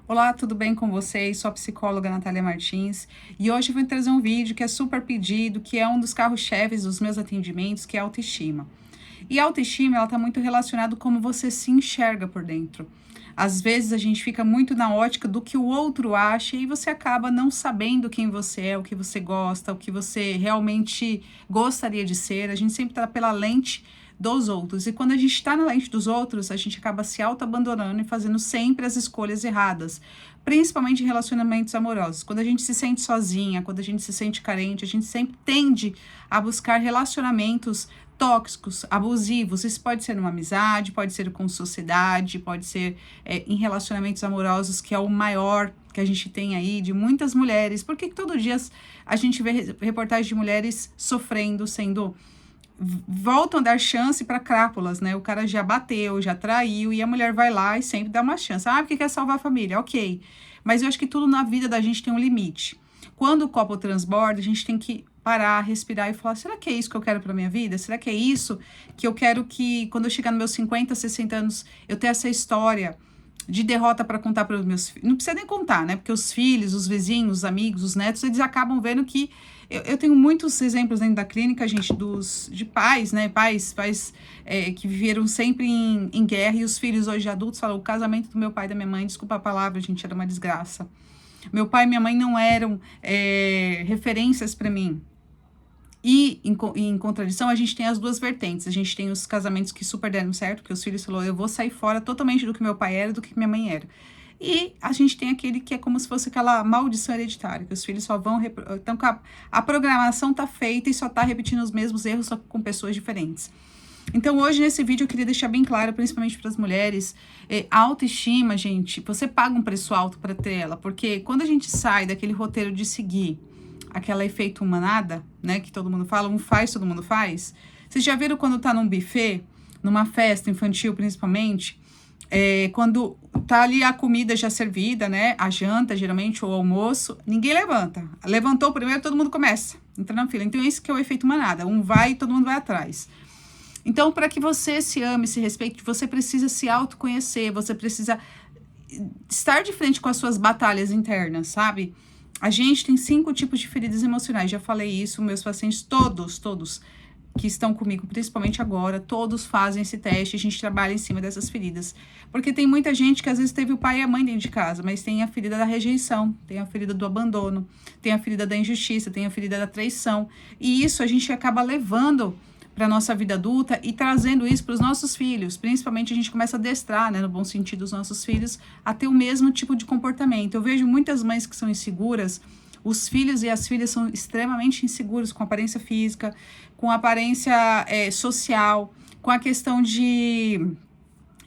Olá, tudo bem com vocês? Sou a psicóloga Natália Martins e hoje eu vou trazer um vídeo que é super pedido, que é um dos carros-cheves dos meus atendimentos, que é a autoestima. E a autoestima, ela está muito relacionada com como você se enxerga por dentro. Às vezes a gente fica muito na ótica do que o outro acha e você acaba não sabendo quem você é, o que você gosta, o que você realmente gostaria de ser. A gente sempre está pela lente dos outros. E quando a gente está na lente dos outros, a gente acaba se auto-abandonando e fazendo sempre as escolhas erradas, principalmente em relacionamentos amorosos. Quando a gente se sente sozinha, quando a gente se sente carente, a gente sempre tende a buscar relacionamentos tóxicos, abusivos. Isso pode ser numa amizade, pode ser com sociedade, pode ser em relacionamentos amorosos, que é o maior que a gente tem aí, de muitas mulheres. Por que todo dia a gente vê reportagens de mulheres sofrendo, sendo voltam a dar chance para crápulas, né? O cara já bateu, já traiu, e a mulher vai lá e sempre dá uma chance. Ah, porque quer salvar a família, ok. Mas eu acho que tudo na vida da gente tem um limite. Quando o copo transborda, a gente tem que parar, respirar e falar: será que é isso que eu quero para minha vida? Será que é isso que eu quero que, quando eu chegar nos meus 50, 60 anos, eu tenha essa história de derrota para contar para os meus filhos? Não precisa nem contar, né? Porque os filhos, os vizinhos, os amigos, os netos, eles acabam vendo que eu tenho muitos exemplos dentro da clínica, gente, de pais, né? Pais que viveram sempre em guerra, e os filhos hoje adultos falam: o casamento do meu pai e da minha mãe, desculpa a palavra, gente, era uma desgraça. Meu pai e minha mãe não eram referências para mim. E, em contradição, a gente tem as duas vertentes. A gente tem os casamentos que super deram certo, porque os filhos falaram: eu vou sair fora totalmente do que meu pai era, do que minha mãe era. E a gente tem aquele que é como se fosse aquela maldição hereditária, que os filhos só vão... Então, a programação tá feita e só tá repetindo os mesmos erros, só com pessoas diferentes. Então, hoje, nesse vídeo, eu queria deixar bem claro, principalmente para as mulheres, a autoestima, gente, você paga um preço alto para ter ela, porque quando a gente sai daquele roteiro de seguir aquela efeito manada, né, que todo mundo fala, um faz, todo mundo faz. Vocês já viram quando tá num buffet, numa festa infantil principalmente, quando tá ali a comida já servida, né, a janta geralmente, ou o almoço, ninguém levanta. Levantou primeiro, todo mundo começa, entra na fila. Então esse que é o efeito manada, um vai e todo mundo vai atrás. Então, para que você se ame, se respeite, você precisa se autoconhecer, você precisa estar de frente com as suas batalhas internas, sabe? A gente tem 5 tipos de feridas emocionais, já falei isso, meus pacientes, todos que estão comigo, principalmente agora, todos fazem esse teste, a gente trabalha em cima dessas feridas. Porque tem muita gente que às vezes teve o pai e a mãe dentro de casa, mas tem a ferida da rejeição, tem a ferida do abandono, tem a ferida da injustiça, tem a ferida da traição. E isso a gente acaba levando para nossa vida adulta e trazendo isso para os nossos filhos. Principalmente a gente começa a adestrar, né, no bom sentido, os nossos filhos a ter o mesmo tipo de comportamento. Eu vejo muitas mães que são inseguras, os filhos e as filhas são extremamente inseguros com a aparência física, com a aparência social, com a questão de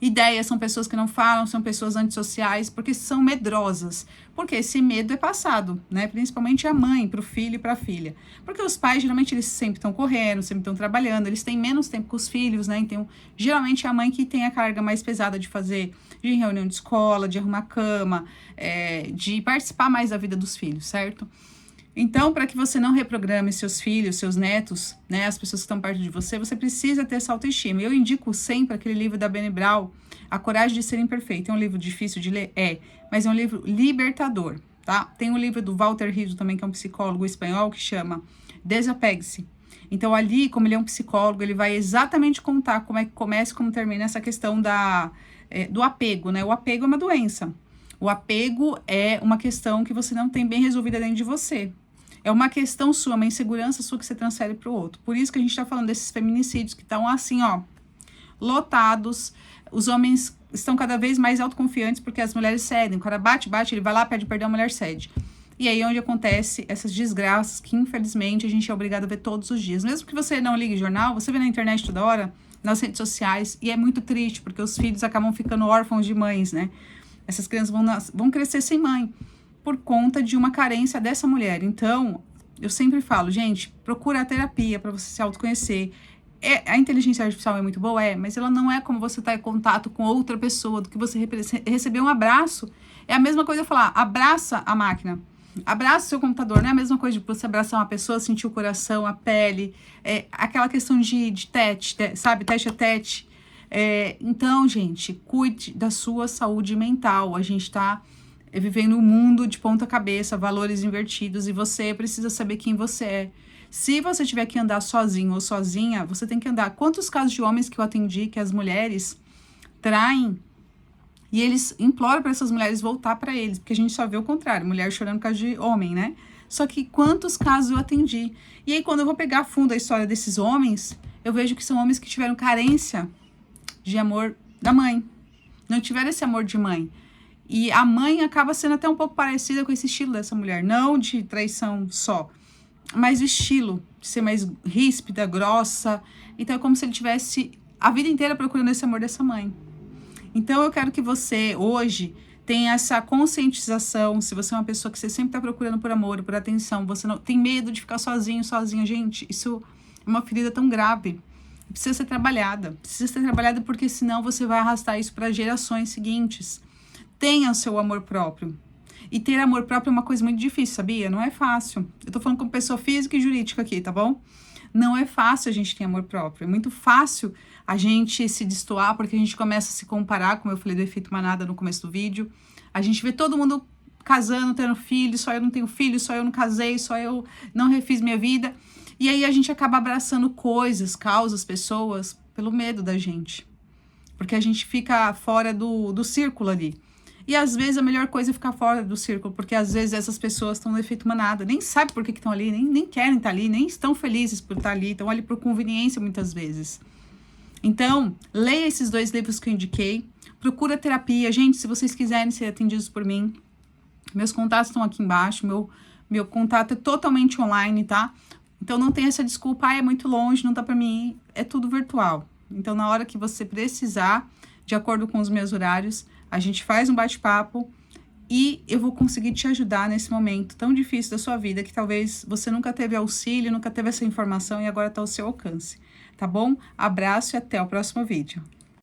ideias. São pessoas que não falam, são pessoas antissociais, porque são medrosas. Porque esse medo é passado, né? Principalmente a mãe, para o filho e para a filha. Porque os pais, geralmente, eles sempre estão correndo, sempre estão trabalhando, eles têm menos tempo com os filhos, né? Então, geralmente, é a mãe que tem a carga mais pesada de fazer, de reunião de escola, de arrumar cama, de participar mais da vida dos filhos, certo? Então, para que você não reprograme seus filhos, seus netos, né, as pessoas que estão perto de você, você precisa ter essa autoestima. Eu indico sempre aquele livro da Brené Brown, A Coragem de Ser Imperfeito. É um livro difícil de ler? Mas é um livro libertador, tá? Tem um livro do Walter Rizzo também, que é um psicólogo espanhol, que chama Desapegue-se. Então, ali, como ele é um psicólogo, ele vai exatamente contar como é que começa e como termina essa questão do apego, né? O apego é uma doença. O apego é uma questão que você não tem bem resolvida dentro de você. É uma questão sua, uma insegurança sua que você transfere para o outro. Por isso que a gente está falando desses feminicídios que estão assim, ó, lotados. Os homens estão cada vez mais autoconfiantes porque as mulheres cedem. O cara bate, ele vai lá, pede perdão, a mulher cede. E aí é onde acontece essas desgraças que, infelizmente, a gente é obrigado a ver todos os dias. Mesmo que você não ligue jornal, você vê na internet toda hora, nas redes sociais, e é muito triste, porque os filhos acabam ficando órfãos de mães, né? Essas crianças vão crescer sem mãe, por conta de uma carência dessa mulher. Então, eu sempre falo, gente, procura a terapia para você se autoconhecer. A inteligência artificial é muito boa, mas ela não é como você estar em contato com outra pessoa, do que você receber um abraço. É a mesma coisa eu falar, abraça a máquina, abraça o seu computador, não é a mesma coisa de você abraçar uma pessoa, sentir o coração, a pele, aquela questão de tete, sabe, tete a tete. Então, gente, cuide da sua saúde mental. A gente tá vivendo um mundo de ponta cabeça, valores invertidos, e você precisa saber quem você é. Se você tiver que andar sozinho ou sozinha, você tem que andar. Quantos casos de homens que eu atendi que as mulheres traem e eles imploram para essas mulheres voltar para eles, porque a gente só vê o contrário, mulher chorando por causa de homem, né? Só que quantos casos eu atendi? E aí, quando eu vou pegar a fundo a história desses homens, eu vejo que são homens que tiveram carência de amor da mãe. Não tiveram esse amor de mãe. E a mãe acaba sendo até um pouco parecida com esse estilo dessa mulher. Não de traição só, mas o estilo de ser mais ríspida, grossa. Então é como se ele tivesse a vida inteira procurando esse amor dessa mãe. Então eu quero que você hoje tenha essa conscientização. Se você é uma pessoa que você sempre está procurando por amor, por atenção, você não tem medo de ficar sozinho, sozinha. Gente, isso é uma ferida tão grave. Precisa ser trabalhada. Precisa ser trabalhada porque senão você vai arrastar isso para gerações seguintes. Tenha o seu amor próprio. E ter amor próprio é uma coisa muito difícil, sabia? Não é fácil. Eu tô falando como pessoa física e jurídica aqui, tá bom? Não é fácil a gente ter amor próprio. É muito fácil a gente se destoar, porque a gente começa a se comparar, como eu falei do efeito manada no começo do vídeo. A gente vê todo mundo casando, tendo filho, só eu não tenho filho, só eu não casei, só eu não refiz minha vida. E aí a gente acaba abraçando coisas, causas, pessoas, pelo medo da gente. Porque a gente fica fora do círculo ali. E às vezes a melhor coisa é ficar fora do círculo, porque às vezes essas pessoas estão no efeito manada, nem sabem por que estão ali, nem querem estar ali, nem estão felizes por estar ali, estão ali por conveniência muitas vezes. Então, leia esses 2 livros que eu indiquei, procura terapia. Gente, se vocês quiserem ser atendidos por mim, meus contatos estão aqui embaixo, meu contato é totalmente online, tá? Então não tem essa desculpa, é muito longe, não dá pra mim ir, é tudo virtual. Então na hora que você precisar, de acordo com os meus horários, a gente faz um bate-papo e eu vou conseguir te ajudar nesse momento tão difícil da sua vida, que talvez você nunca teve auxílio, nunca teve essa informação e agora está ao seu alcance, tá bom? Abraço e até o próximo vídeo.